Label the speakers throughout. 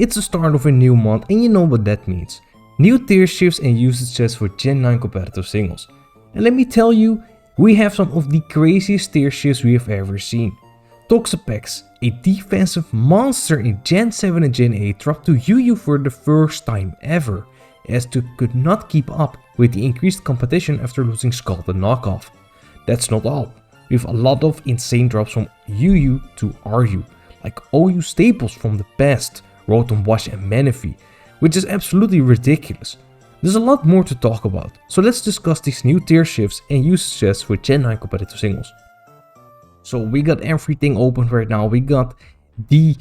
Speaker 1: It's the start of a new month and you know what that means. New tier shifts and usage sets for Gen 9 competitive singles. And let me tell you, we have some of the craziest tier shifts we have ever seen. Toxapex, a defensive monster in Gen 7 and Gen 8, dropped to UU for the first time ever, as it could not keep up with the increased competition after losing Scald and Knockoff. That's not all. We have a lot of insane drops from UU to RU, like OU staples from the past, Rotom, Wash and Manaphy, which is absolutely ridiculous. There's a lot more to talk about, so let's discuss these new tier shifts and usage sets for Gen 9 competitive singles. So we got everything open right now. We got the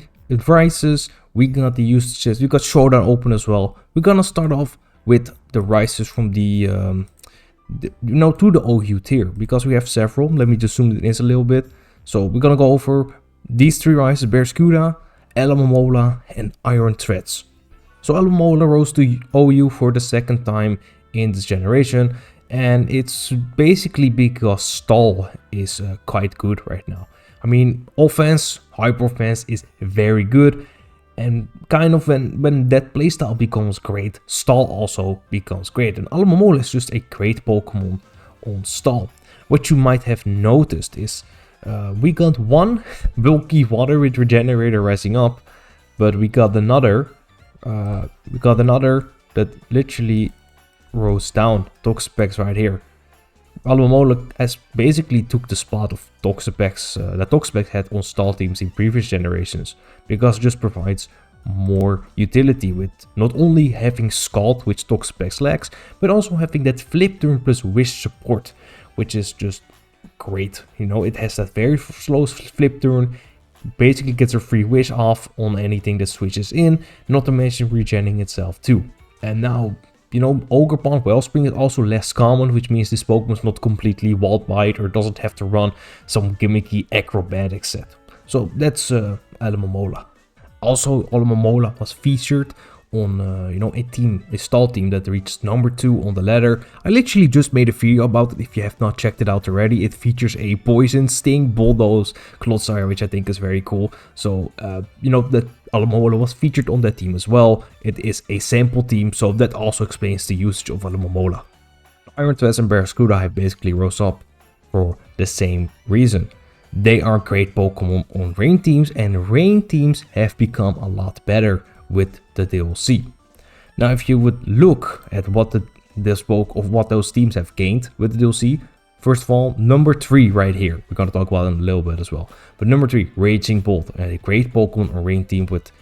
Speaker 1: rises, we got the usage sets, we got Showdown open as well. We're gonna start off with the rises from to the OU tier, because we have several. Let me just zoom it in a little bit. So we're gonna go over these three rises: Barraskewda, Alomomola and Iron Threads. So Alomomola rose to OU for the second time in this generation, and it's basically because stall is quite good right now. I mean, offense, hyper offense is very good, and kind of when that playstyle becomes great, stall also becomes great. And Alomomola is just a great Pokemon on stall. What you might have noticed is we got one bulky water with Regenerator rising up, but we got another that literally rose down, Toxapex right here. Alomomola has basically took the spot of Toxapex that Toxapex had on stall teams in previous generations, because it just provides more utility with not only having Scald, which Toxapex lacks, but also having that flip turn plus wish support, which is just great. You know, it has that very slow flip turn, basically gets a free wish off on anything that switches in, not to mention regenning itself too. And now, you know, Ogerpon Wellspring is also less common, which means this Pokemon is not completely walled by it or doesn't have to run some gimmicky acrobatic set. So that's Alomomola. Also, Alomomola was featured on a stall team that reached number 2 on the ladder. I literally just made a video about it. If you have not checked it out already, it features a Poison, Sting, Bulldoze, Clodsire, which I think is very cool. So that Alomomola was featured on that team as well. It is a sample team, so that also explains the usage of Alomomola. Iron Threads and Barraskewda have basically rose up for the same reason. They are great Pokemon on rain teams, and rain teams have become a lot better with the DLC. Now, if you would look at what those teams have gained with the DLC, first of all, number 3 right here, we're going to talk about it in a little bit as well. But number 3, Raging Bolt, a great Pokemon on rain team with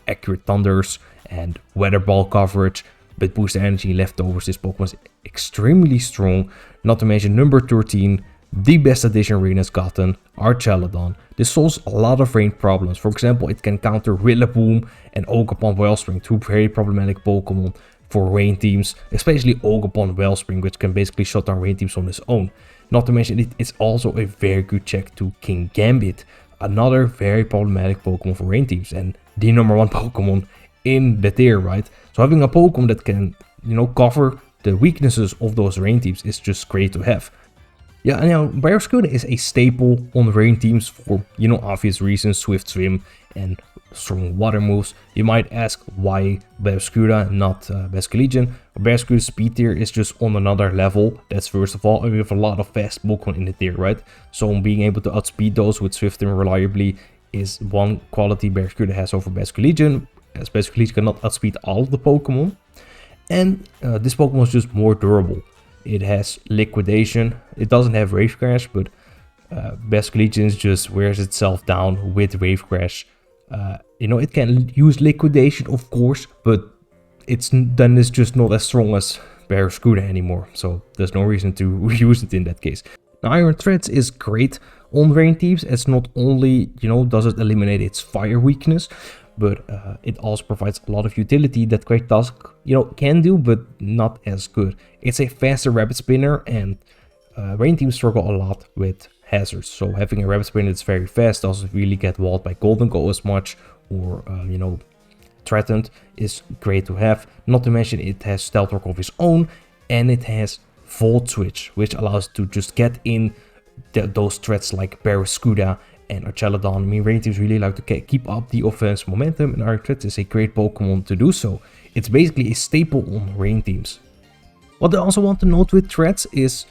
Speaker 1: accurate thunders and weather ball coverage, but boost energy leftovers. This Pokemon is extremely strong. Not to mention number 13, the best addition Arena's gotten, Archaladon. This solves a lot of rain problems. For example, it can counter Rillaboom and Ogerpon Wellspring, 2 very problematic Pokemon for rain teams, especially Ogerpon Wellspring, which can basically shut down rain teams on its own. Not to mention, it is also a very good check to King Gambit, another very problematic Pokemon for rain teams, and the number 1 Pokemon in the tier, right? So having a Pokemon that can, cover the weaknesses of those rain teams is just great to have. Yeah, and Barraskewda is a staple on rain teams for, obvious reasons, Swift Swim and strong water moves. You might ask why Barraskewda, not Basculegion. Barraskewda's speed tier is just on another level, that's first of all, and we have a lot of fast Pokemon in the tier, right? So being able to outspeed those with Swift and reliably is one quality Barraskewda has over Basculegion, as Basculegion cannot outspeed all of the Pokemon. And this Pokemon is just more durable. It has Liquidation. It doesn't have Wave Crash, but Basculegion just wears itself down with Wave Crash. It can use Liquidation, of course, but it's just not as strong as Barraskewda anymore. So there's no reason to use it in that case. Now, Iron Threads is great on rain teams. It's not only, does it eliminate its fire weakness, but it also provides a lot of utility that Great Tusk, can do, but not as good. It's a faster Rapid Spinner, and rain teams struggle a lot with hazards. So having a Rapid Spinner that's very fast, doesn't really get walled by Golden Go as much, or threatened, is great to have. Not to mention, it has Stealth Rock of its own, and it has Volt Switch, which allows to just get in those threats like Barraskewda and Archelodon. I mean, rain teams really like to keep up the offense momentum, and Arctret is a great Pokemon to do so. It's basically a staple on rain teams. What I also want to note with threats is,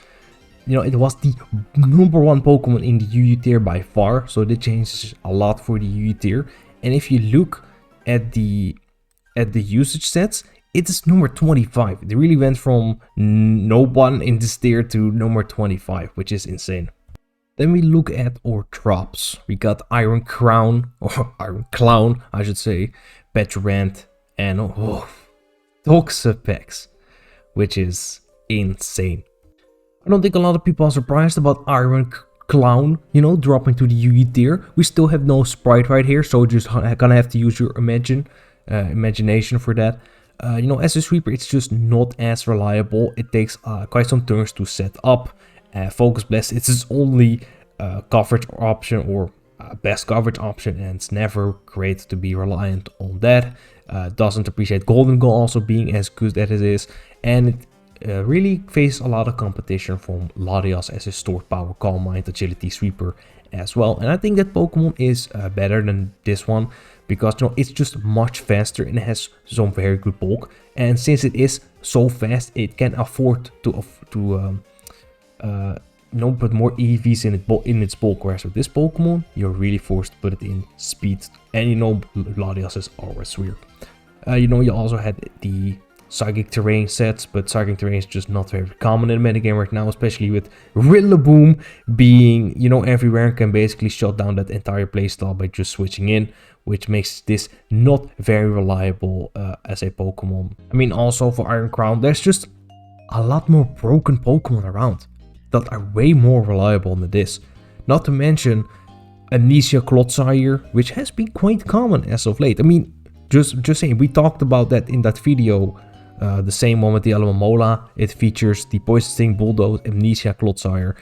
Speaker 1: you know, it was the #1 Pokemon in the UU tier by far, so that changes a lot for the UU tier. And if you look at the usage stats, it is number 25. It really went from no one in this tier to number 25, which is insane. Then we look at our drops. We got Iron Crown, or Iron Clown, I should say, Petrant, and Toxapex, which is insane. I don't think a lot of people are surprised about Iron Clown, you know, dropping to the UE tier. We still have no sprite right here, so you're just gonna have to use your imagination for that. You know, as a sweeper, it's just not as reliable. It takes quite some turns to set up. Focus Blast, it's its only coverage option, or best coverage option, and it's never great to be reliant on that. Doesn't appreciate Golden Goal also being as good as it is, and it really faces a lot of competition from Latias as a stored power, Calm Mind, Agility, Sweeper as well. And I think that Pokemon is better than this one, because, you know, it's just much faster and it has some very good bulk. And since it is so fast, it can afford to put more EVs in its bulk. Whereas with this Pokemon, you're really forced to put it in speed. And you know, Latias is always weird. You know, you also had the Psychic Terrain sets, but Psychic Terrain is just not very common in the metagame right now, especially with Rillaboom being, you know, everywhere and can basically shut down that entire playstyle by just switching in, which makes this not very reliable as a Pokemon. I mean, also for Iron Crown, there's just a lot more broken Pokemon around that are way more reliable than this. Not to mention Amnesia Clodsire, which has been quite common as of late. I mean, just saying, we talked about that in that video. The same one with the Alomomola. It features the Poison Sting, Bulldoze, Amnesia, Clodsire.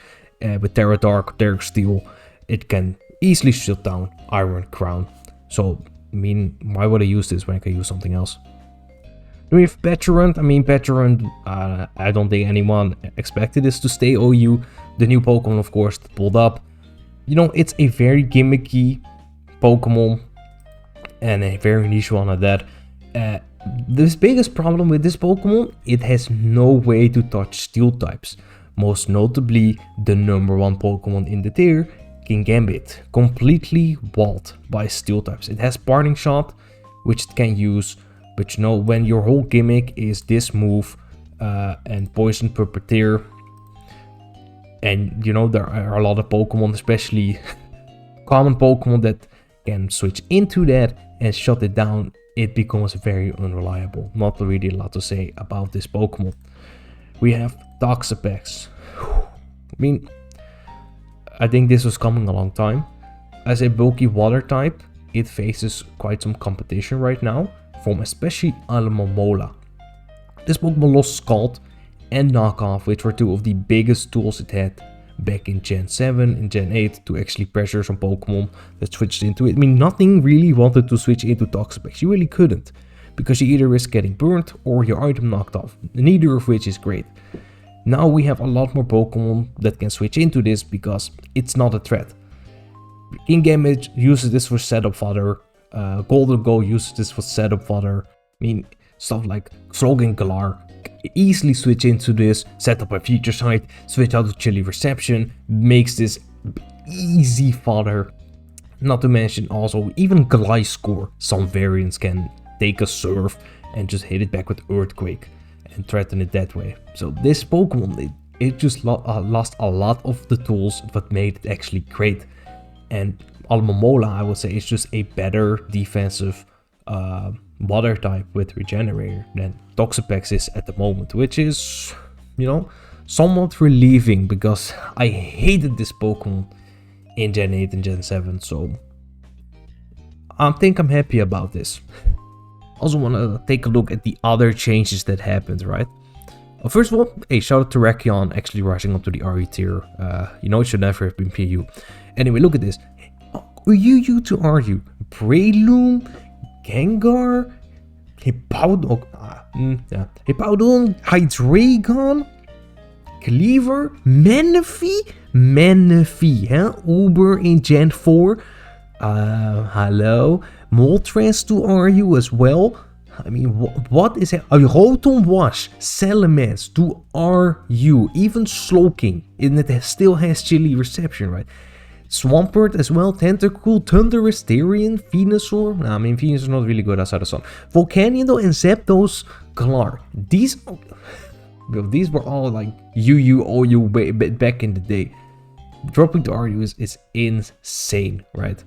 Speaker 1: With Terra Dark, Terra Steel, it can easily shut down Iron Crown. So, I mean, why would I use this when I can use something else? Then we have Petrant. I mean, Petrant, I don't think anyone expected this to stay OU. The new Pokemon, of course, that pulled up. You know, it's a very gimmicky Pokemon, and a very niche one at that. The biggest problem with this Pokemon, it has no way to touch steel types. Most notably, the #1 Pokemon in the tier, Kingambit, completely walled by steel types. It has Parting Shot, which it can use, but you know, when your whole gimmick is this move and Poison Puppeteer, and you know, there are a lot of Pokemon, especially common Pokemon, that can switch into that and shut it down, it becomes very unreliable. Not really a lot to say about this Pokemon. We have Toxapex. I mean, I think this was coming a long time. As a bulky water type, it faces quite some competition right now from especially Alomomola. This Pokemon lost Scald and Knockoff, which were two of the biggest tools it had back in Gen 7 and Gen 8 to actually pressure some Pokemon that switched into it. I mean, nothing really wanted to switch into Toxapex. You really couldn't, because you either risk getting burnt or your item knocked off, neither of which is great. Now we have a lot more Pokemon that can switch into this because it's not a threat. Kingambit uses this for setup fodder, Golden Go uses this for setup fodder. I mean, stuff like Slogan Galar easily switch into this, set up a future site, switch out to Chilly Reception, makes this easy fodder. Not to mention also even Gliscor, some variants can take a Surf and just hit it back with Earthquake and threaten it that way. So this Pokemon, it just lost a lot of the tools that made it actually great. And Alomomola, I would say, is just a better defensive water type with Regenerator than Toxapex is at the moment, which is, you know, somewhat relieving, because I hated this Pokemon in Gen 8 and Gen 7, so I think I'm happy about this. Also want to take a look at the other changes that happened, right? Well, first of all, hey, shout out to Rakion actually rising up to the RE tier. You know, it should never have been PU. Anyway, look at this. UU to RU. Breloom, Gengar, Hippowdon, Hydreigon, Cleaver, Manaphy, huh? Uber in Gen 4. Hello. Moltres to RU as well. I mean, what is it? A Rotom Wash, Salamence to RU, even Slowking, and it still has chilly reception, right? Swampert as well, Tentacool, Thundurus, Therian, Venusaur. Nah, I mean, Venusaur is not really good outside the sun. Volcanion though, and Zapdos, Galar. These were all like OU back in the day. Dropping to RU is insane, right?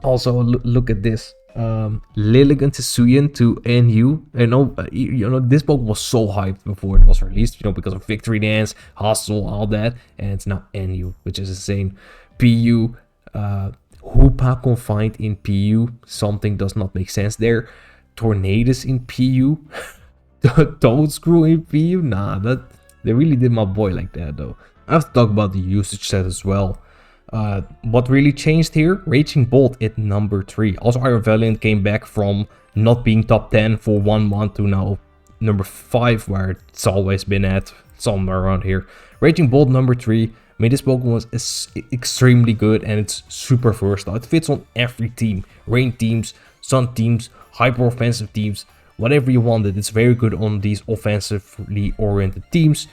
Speaker 1: Also, look at this. Lilligant Hisuian to NU. You know, this book was so hyped before it was released, you know, because of Victory Dance, Hustle, all that, and it's now NU, which is insane. PU, Hoopa confined in PU, something does not make sense there. Tornadus in PU, Toadscrew in PU, nah, they really did my boy like that though. I have to talk about the usage set as well. What really changed here? Raging Bolt at number 3. Also, Iron Valiant came back from not being top 10 for 1 month to now number 5, where it's always been at, somewhere around here. Raging Bolt number 3. I mean, this Pokemon is extremely good and it's super versatile. It fits on every team. Rain teams, sun teams, hyper offensive teams, whatever you wanted. It's very good on these offensively oriented teams.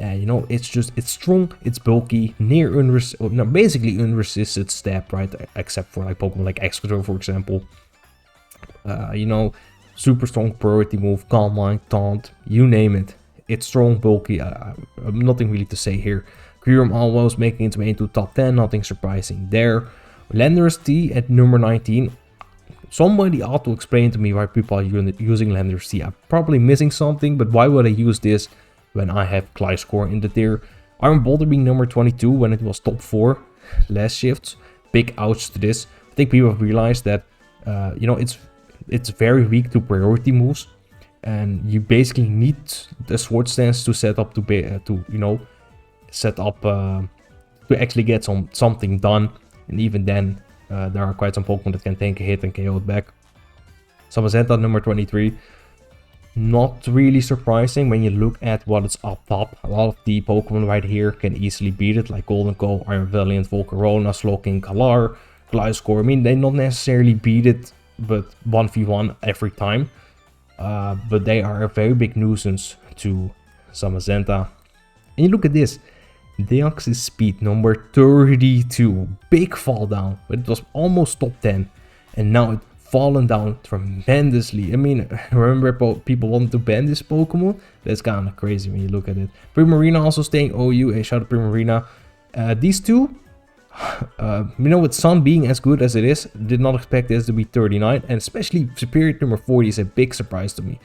Speaker 1: You know, it's strong, it's bulky, basically unresisted stab, right? Except for like Pokemon like Excadrill, for example. You know, super strong priority move, Calm Mind, Taunt, you name it. It's strong, bulky. Nothing really to say here. Kyurem almost making its way into top 10, nothing surprising there. Landorus T at number 19. Somebody ought to explain to me why people are using Landorus T. I'm probably missing something, but why would I use this when I have Gliscor in the tier? Iron Boulder being number 22 when it was top 4 last shifts. Big ouch to this. I think people have realized that you know, it's very weak to priority moves, and you basically need the Sword Stance to set up to you know, set up to actually get something done. And even then, there are quite some Pokemon that can tank a hit and KO it back. Samazenta number 23. Not really surprising when you look at what is up top. A lot of the Pokemon right here can easily beat it, like Golden Coal, Iron Valiant, Volcarona, Slowking, Galar, Gliscor. I mean, they not necessarily beat it, but 1v1 every time. But they are a very big nuisance to Samazenta. And you look at this. Deoxys Speed number 32. Big fall down, but it was almost top 10. And now it's fallen down tremendously. I mean, remember people wanted to ban this Pokemon? That's kind of crazy when you look at it. Primarina also staying OU. Hey, shout out Primarina. These two, you know, with Sun being as good as it is, did not expect this to be 39. And especially Superior number 40 is a big surprise to me.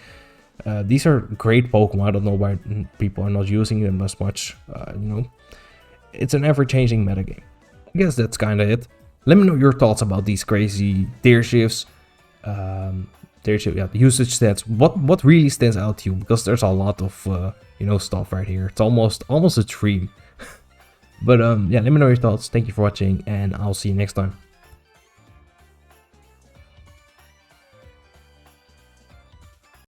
Speaker 1: These are great Pokemon. I don't know why people are not using them as much. You know, it's an ever-changing metagame. I guess that's kind of it. Let me know your thoughts about these crazy tier shifts. The usage stats. What really stands out to you? Because there's a lot of you know, stuff right here. It's almost a dream. But yeah, let me know your thoughts. Thank you for watching, and I'll see you next time.